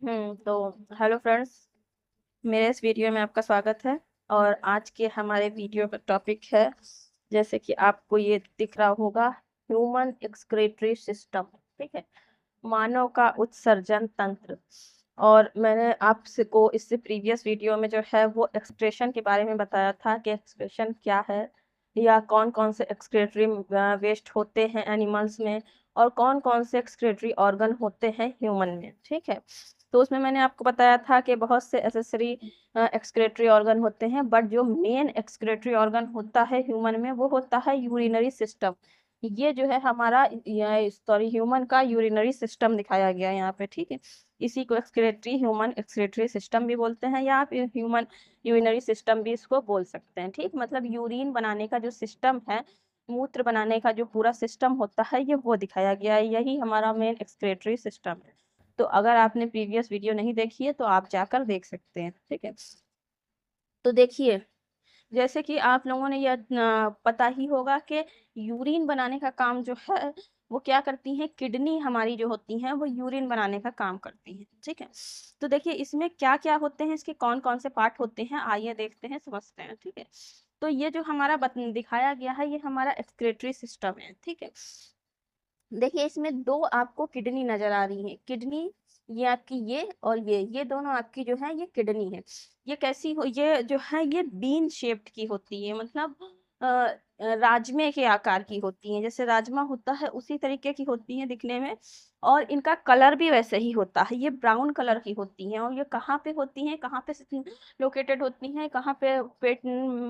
तो hello friends, मेरे इस वीडियो में आपका स्वागत है। और आज के हमारे वीडियो का टॉपिक है, जैसे कि आपको ये दिख रहा होगा, ह्यूमन एक्सक्रीटरी सिस्टम। ठीक है, मानव का उत्सर्जन तंत्र। और मैंने आपसे को इससे प्रीवियस वीडियो में जो है वो एक्सक्रेशन के बारे में बताया था कि एक्सक्रेशन क्या है, या कौन कौन से एक्सक्रेटरी वेस्ट होते हैं एनिमल्स में, और कौन कौन से एक्सक्रेटरी ऑर्गन होते हैं ह्यूमन में। ठीक है, तो उसमें मैंने आपको बताया था कि बहुत से एसेसरी एक्सक्रेटरी ऑर्गन होते हैं, बट जो मेन एक्सक्रेटरी ऑर्गन होता है ह्यूमन में वो होता है यूरिनरी सिस्टम। ये जो है हमारा, सॉरी, ह्यूमन का यूरिनरी सिस्टम दिखाया गया है यहाँ पे। ठीक है, इसी को एक्सक्रेटरी ह्यूमन एक्सक्रेटरी सिस्टम भी बोलते हैं, या आप ह्यूमन यूरिनरी सिस्टम भी इसको बोल सकते हैं। ठीक, मतलब यूरिन बनाने का जो सिस्टम है, मूत्र बनाने का जो पूरा सिस्टम होता है, ये वो दिखाया गया है। यही हमारा मेन एक्सक्रेटरी सिस्टम है। तो अगर आपने प्रीवियस वीडियो नहीं देखी है तो आप जाकर देख सकते हैं। ठीक है, तो देखिए, जैसे कि आप लोगों ने यह पता ही होगा कि यूरिन बनाने का काम जो है वो क्या करती हैं, किडनी हमारी जो होती हैं वो यूरिन बनाने का काम करती हैं। ठीक है, तो देखिए इसमें क्या क्या होते हैं, इसके कौन कौन से पार्ट होते हैं, आइए देखते हैं, समझते हैं। ठीक है, तो ये जो हमारा दिखाया गया है, ये हमारा एक्सक्रेटरी सिस्टम है। ठीक है, देखिए इसमें दो आपको किडनी नजर आ रही है। किडनी, ये आपकी, और ये दोनों आपकी जो है ये किडनी है। ये कैसी हो, ये जो है ये बीन शेप्ड की होती है, मतलब राजमे के आकार की होती है। जैसे राजमा होता है उसी तरीके की होती है दिखने में, और इनका कलर भी वैसे ही होता है, ये ब्राउन कलर की होती हैं। और ये कहाँ पे होती हैं, कहाँ पे लोकेटेड होती हैं, कहाँ पे पेट,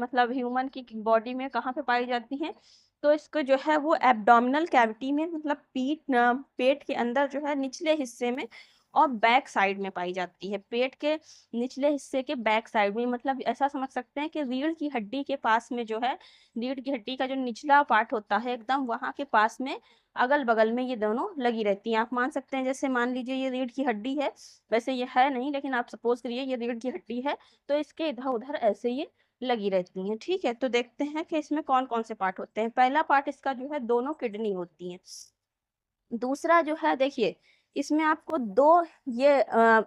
मतलब ह्यूमन की बॉडी में कहाँ पे पाई जाती हैं। तो इसको जो है वो एब्डोमिनल कैविटी में, मतलब पेट के अंदर जो है निचले हिस्से में, और बैक साइड में पाई जाती है। पेट के निचले हिस्से के बैक साइड में, मतलब ऐसा समझ सकते हैं कि रीढ़ की हड्डी के पास में जो है, रीढ़ की हड्डी का जो निचला पार्ट होता है एकदम वहां के पास में, अगल बगल में ये दोनों लगी रहती हैं। आप मान सकते हैं, जैसे मान लीजिए ये रीढ़ की हड्डी है, वैसे ये है नहीं, लेकिन आप सपोज करिए ये रीढ़ की हड्डी है, तो इसके इधर उधर ऐसे ये लगी रहती हैं। ठीक है, तो देखते हैं कि इसमें कौन कौन से पार्ट होते हैं। पहला पार्ट इसका जो है, दोनों किडनी होती हैं। दूसरा जो है, देखिए इसमें आपको दो ये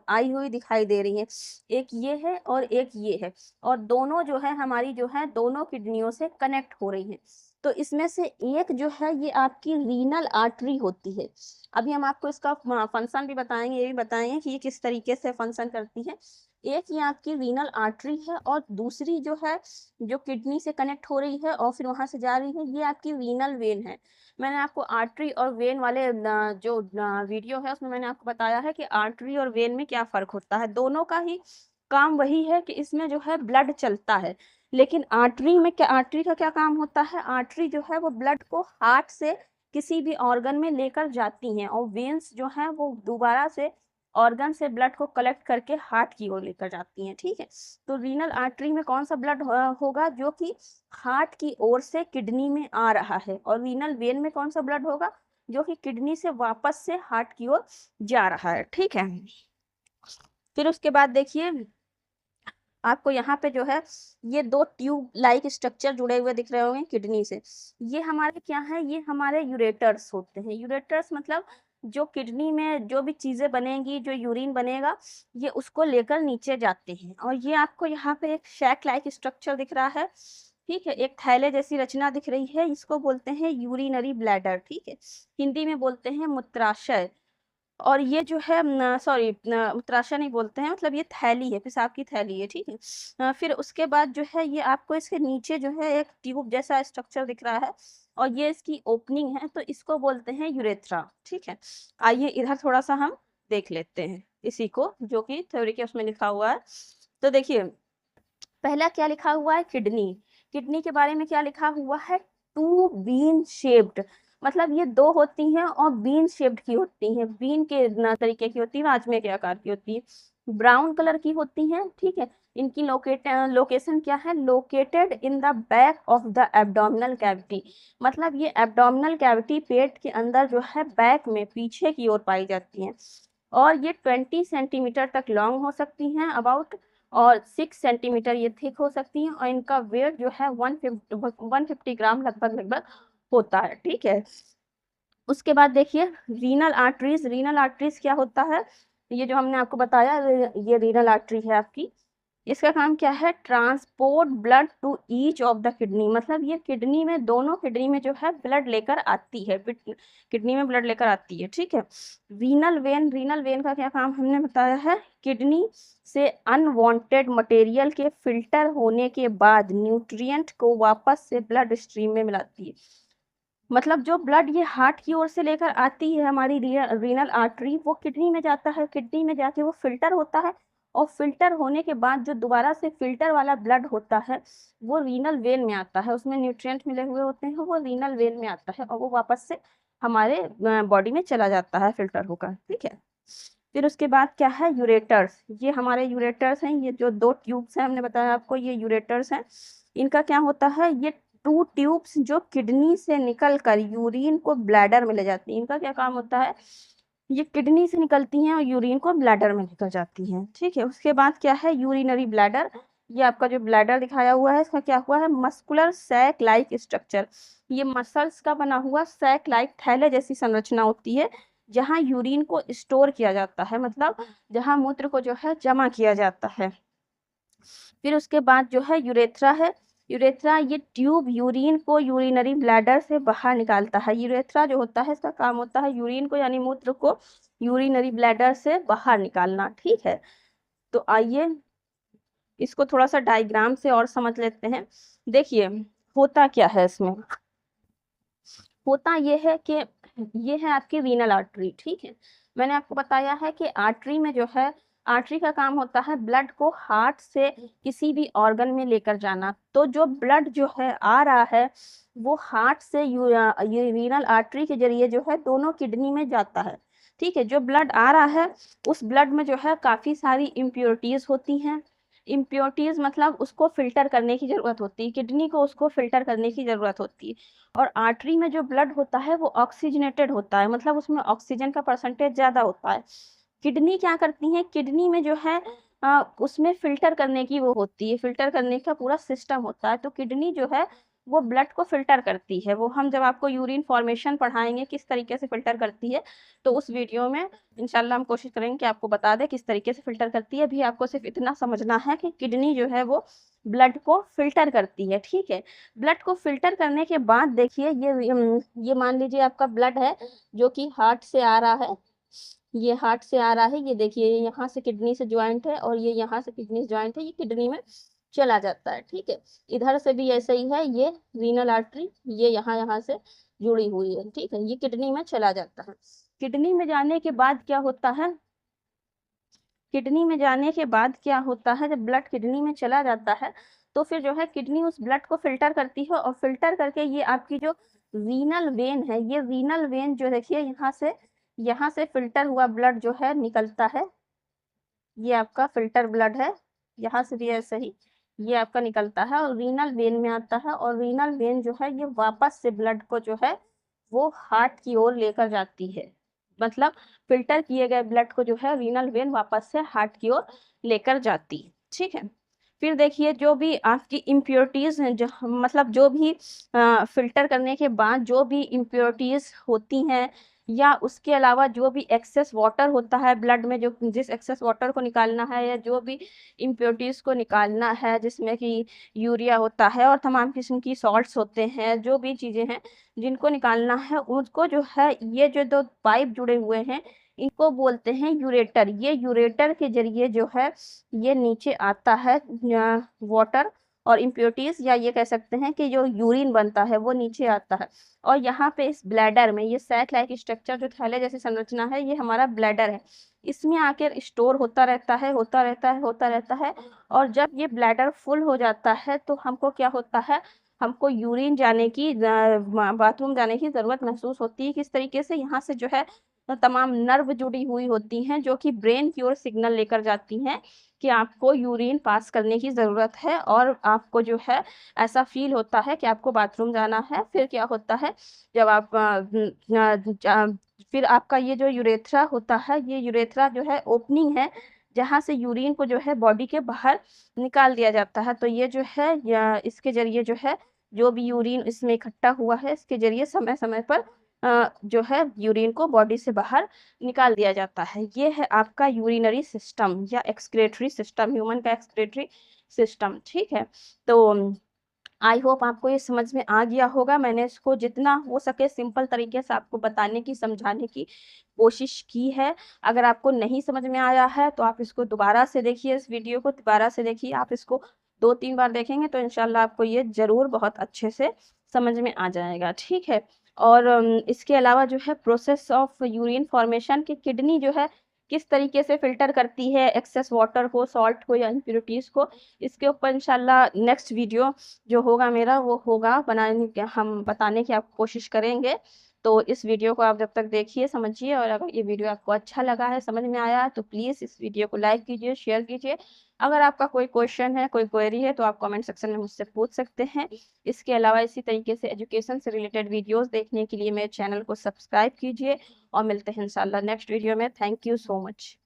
आई हुई दिखाई दे रही है, एक ये है और एक ये है, और दोनों जो है हमारी जो है दोनों किडनियों से कनेक्ट हो रही हैं। तो इसमें से एक जो है ये आपकी रीनल आर्टरी होती है। अभी हम आपको इसका फंक्शन भी बताएंगे, ये भी बताएंगे कि ये किस तरीके से फंक्शन करती है। एक ये आपकी रीनल आर्टरी है, और दूसरी जो है, जो किडनी से कनेक्ट हो रही है और फिर वहां से जा रही है, ये आपकी रीनल वेन है। मैंने आपको आर्टरी और वेन वाले जो वीडियो है उसमें मैंने आपको बताया है कि आर्टरी और वेन में क्या फर्क होता है। दोनों का ही काम वही है कि इसमें जो है ब्लड चलता है, लेकिन आर्टरी में क्या, आर्टरी का क्या काम होता है, आर्टरी जो है वो ब्लड को हार्ट से किसी भी ऑर्गन में लेकर जाती हैं, और वेन्स जो है वो दोबारा से ऑर्गन से ब्लड को कलेक्ट करके हार्ट की ओर लेकर जाती हैं। ठीक है, तो रीनल आर्टरी में कौन सा ब्लड होगा, जो कि हार्ट की ओर से किडनी में आ रहा है, और रीनल वेन में कौन सा ब्लड होगा, जो कि किडनी से वापस से हार्ट की ओर जा रहा है। ठीक है, फिर उसके बाद देखिए आपको यहाँ पे जो है ये दो ट्यूब लाइक स्ट्रक्चर जुड़े हुए दिख रहे होंगे किडनी से। ये हमारे क्या है, ये हमारे यूरेटर्स होते हैं। यूरेटर्स मतलब जो किडनी में जो भी चीजें बनेगी, जो यूरिन बनेगा, ये उसको लेकर नीचे जाते हैं। और ये आपको यहाँ पे एक शैक लाइक स्ट्रक्चर दिख रहा है। ठीक है, एक थैले जैसी रचना दिख रही है, इसको बोलते हैं यूरिनरी ब्लैडर। ठीक है, हिंदी में बोलते हैं मूत्राशय। और ये जो है, सॉरी, मूत्राशय नहीं बोलते हैं, मतलब ये थैली है, पेशाब की थैली है। ठीक है, फिर उसके बाद जो है ये आपको इसके नीचे जो है एक ट्यूब जैसा स्ट्रक्चर दिख रहा है, और ये इसकी ओपनिंग है, तो इसको बोलते हैं यूरेथ्रा। ठीक है, आइए इधर थोड़ा सा हम देख लेते हैं इसी को, जो कि थ्योरी के उसमें लिखा हुआ है। तो देखिए पहला क्या लिखा हुआ है, किडनी। किडनी के बारे में क्या लिखा हुआ है, टू बीन शेप्ड, मतलब ये दो होती हैं और बीन शेप्ड की होती हैं। बीन के तरीके की होती है, राजमे के आकार की होती है, ब्राउन कलर की होती हैं। ठीक है, इनकी लोकेशन क्या है, located in the back of the abdominal cavity, मतलब ये एब्डोमिनल कैविटी पेट के अंदर जो है बैक में पीछे की ओर पाई जाती हैं। और ये 20 सेंटीमीटर तक लॉन्ग हो सकती हैं अबाउट, और 6 सेंटीमीटर ये थिक हो सकती हैं, और इनका वेट जो है 150 ग्राम लगभग लगभग होता है। ठीक है, उसके बाद देखिए रीनल आर्टरीज। रीनल आर्टरीज क्या होता है, ये जो हमने आपको बताया ये रीनल आर्टरी है आपकी। इसका काम क्या है, transport blood to each of the kidney, मतलब ये किडनी में, दोनों किडनी में जो है ब्लड लेकर आती है, किडनी में ब्लड लेकर आती है, ठीक है। रीनल वेन, रीनल वेन का क्या काम हमने बताया है, किडनी से अनवांटेड मटेरियल के फिल्टर होने के बाद न्यूट्रिएंट को वापस से ब्लड स्ट्रीम में मिलाती है। मतलब जो ब्लड ये हार्ट की ओर से लेकर आती है हमारी रीनल आर्टरी, वो किडनी में जाता है, किडनी में जाके वो फिल्टर होता है, और फिल्टर होने के बाद जो दोबारा से फिल्टर वाला ब्लड होता है वो रीनल वेन में आता है, उसमें न्यूट्रिएंट मिले हुए होते हैं, वो रीनल वेन में आता है और वो वापस से हमारे बॉडी में चला जाता है फिल्टर होकर, ठीक है। फिर उसके बाद क्या है, यूरेटर्स, ये हमारे यूरेटर्स हैं, ये जो दो ट्यूब्स हैं हमने बताया आपको, ये यूरेटर्स हैं। इनका क्या होता है, ये टू ट्यूब्स जो किडनी से निकलकर यूरिन को ब्लैडर में ले जाती हैं, इनका क्या काम होता है, ये किडनी से निकलती हैं और यूरिन को ब्लैडर में लेकर जाती हैं, ठीक है। उसके बाद क्या है, यूरिनरी ब्लैडर, ये आपका जो ब्लैडर दिखाया हुआ है इसका क्या हुआ है, मस्कुलर सैक लाइक स्ट्रक्चर, ये मसल्स का बना हुआ सैक लाइक थैले जैसी संरचना होती है, जहाँ यूरिन को स्टोर किया जाता है, मतलब जहाँ मूत्र को जो है जमा किया जाता है। फिर उसके बाद जो है यूरेथ्रा है, यूरेथ्रा ये ट्यूब यूरिन को यूरिनरी ब्लैडर से बाहर निकालता है, यूरेथ्रा जो होता है इसका काम होता है यूरिन को यानी मूत्र को यूरिनरी ब्लैडर से बाहर निकालना, ठीक है। तो आइए इसको थोड़ा सा डायग्राम से और समझ लेते हैं। देखिए होता क्या है इसमें, होता ये है कि ये है आपकी रीनल आर्टरी, ठीक है। मैंने आपको बताया है कि आर्टरी में जो है, आर्टरी का काम होता है ब्लड को हार्ट से किसी भी ऑर्गन में लेकर जाना, तो जो ब्लड जो है आ रहा है वो हार्ट से रीनल आर्टरी के जरिए जो है दोनों किडनी में जाता है, ठीक है। जो ब्लड आ रहा है उस ब्लड में जो है काफी सारी इम्प्योरिटीज होती हैं, इम्प्योरिटीज मतलब उसको फिल्टर करने की जरूरत होती है, किडनी को उसको फिल्टर करने की जरूरत होती है। और आर्टरी में जो ब्लड होता है वो ऑक्सीजनेटेड होता है, मतलब उसमें ऑक्सीजन का परसेंटेज ज्यादा होता है। किडनी क्या करती है, किडनी में जो है उसमें फिल्टर करने की वो होती है, फिल्टर करने का पूरा सिस्टम होता है, तो किडनी जो है वो ब्लड को फिल्टर करती है, वो हम जब आपको यूरिन फॉर्मेशन पढ़ाएंगे किस तरीके से फिल्टर करती है, तो उस वीडियो में इंशाल्लाह हम कोशिश करेंगे कि आपको बता दें किस तरीके से फिल्टर करती है। अभी आपको सिर्फ इतना समझना है कि किडनी जो है वो ब्लड को फिल्टर करती है, ठीक है। ब्लड को फिल्टर करने के बाद देखिए ये मान लीजिए आपका ब्लड है जो कि हार्ट से आ रहा है, ये हार्ट से आ रहा है, ये देखिए ये यहाँ से किडनी से ज्वाइंट है और ये यहाँ से किडनी से ज्वाइंट है, ये किडनी में चला जाता है, ठीक है। इधर से भी ऐसा ही है, ये रीनल आर्टरी ये यहाँ से जुड़ी हुई है, ठीक है, ये किडनी में चला जाता है। किडनी में जाने के बाद क्या होता है, किडनी में जाने के बाद क्या होता है, जब ब्लड किडनी में चला जाता है तो फिर जो है किडनी उस ब्लड को फिल्टर करती है, और फिल्टर करके ये आपकी जो रीनल वेन है, ये रीनल वेन जो देखिए यहाँ से फिल्टर हुआ ब्लड जो है निकलता है, ये आपका फिल्टर ब्लड है, यहाँ से भी ऐसे ही ये आपका निकलता है और रीनल वेन में आता है, और रीनल वेन जो है ये वापस से ब्लड को जो है वो हार्ट की ओर लेकर जाती है, मतलब फिल्टर किए गए ब्लड को जो है रीनल वेन वापस से हार्ट की ओर लेकर जाती है, ठीक है। फिर देखिए जो भी आपकी इम्प्योरिटीज हैं, जो मतलब जो भी फिल्टर करने के बाद जो भी इम्प्योरिटीज होती हैं, या उसके अलावा जो भी एक्सेस वाटर होता है ब्लड में, जो जिस एक्सेस वाटर को निकालना है या जो भी इम्प्योरिटीज को निकालना है, जिसमें कि यूरिया होता है और तमाम किस्म की सॉल्ट्स होते हैं, जो भी चीज़ें हैं जिनको निकालना है, उसको जो है ये जो दो पाइप जुड़े हुए हैं इनको बोलते हैं यूरेटर। ये यूरेटर के जरिए जो है ये नीचे आता है वाटर और इम्प्योरिटीज, या ये कह सकते हैं कि जो यूरिन बनता है वो नीचे आता है, और यहाँ पे इस ब्लैडर में ये सैक लाइक स्ट्रक्चर जो थैले जैसी संरचना है ये हमारा ब्लैडर है, इसमें आकर स्टोर होता रहता है, होता रहता है, होता रहता है। और जब ये ब्लैडर फुल हो जाता है तो हमको क्या होता है, हमको यूरिन जाने की बाथरूम जाने की जरूरत महसूस होती है। किस तरीके से, यहाँ से जो है तमाम नर्व जुड़ी हुई होती हैं जो कि ब्रेन की ओर सिग्नल लेकर जाती हैं कि आपको यूरिन पास करने की ज़रूरत है, और आपको जो है ऐसा फील होता है कि आपको बाथरूम जाना है। फिर क्या होता है, जब आप फिर आपका ये जो यूरेथ्रा होता है, ये यूरेथ्रा जो है ओपनिंग है जहाँ से यूरिन को जो है बॉडी के बाहर निकाल दिया जाता है। तो ये जो है इसके जरिए जो है जो भी यूरिन इसमें इकट्ठा हुआ है इसके जरिए समय समय पर जो है यूरिन को बॉडी से बाहर निकाल दिया जाता है। ये है आपका यूरिनरी सिस्टम या एक्सक्रेटरी सिस्टम, ह्यूमन का एक्सक्रेटरी सिस्टम। ठीक है, तो आई होप आपको ये समझ में आ गया होगा। मैंने इसको जितना हो सके सिंपल तरीके से आपको बताने की, समझाने की कोशिश की है। अगर आपको नहीं समझ में आया है तो आप इसको दोबारा से देखिए, इस वीडियो को दोबारा से देखिए। आप इसको 2-3 बार देखेंगे तो इंशाल्लाह आपको ये ज़रूर बहुत अच्छे से समझ में आ जाएगा। ठीक है, और इसके अलावा जो है प्रोसेस ऑफ यूरिन फॉर्मेशन की किडनी जो है किस तरीके से फ़िल्टर करती है एक्सेस वाटर को, सॉल्ट को या इम्प्योरिटीज़ को, इसके ऊपर इंशाल्लाह नेक्स्ट वीडियो जो होगा मेरा वो होगा बनाने के, हम बताने की आप कोशिश करेंगे। तो इस वीडियो को आप जब तक देखिए, समझिए, और अगर ये वीडियो आपको अच्छा लगा है, समझ में आया है, तो प्लीज़ इस वीडियो को लाइक कीजिए, शेयर कीजिए। अगर आपका कोई क्वेश्चन है, कोई क्वेरी है तो आप कमेंट सेक्शन में मुझसे पूछ सकते हैं। इसके अलावा इसी तरीके से एजुकेशन से रिलेटेड वीडियोज़ देखने के लिए मेरे चैनल को सब्सक्राइब कीजिए और मिलते हैं इंशाल्लाह नेक्स्ट वीडियो में। Thank you so much.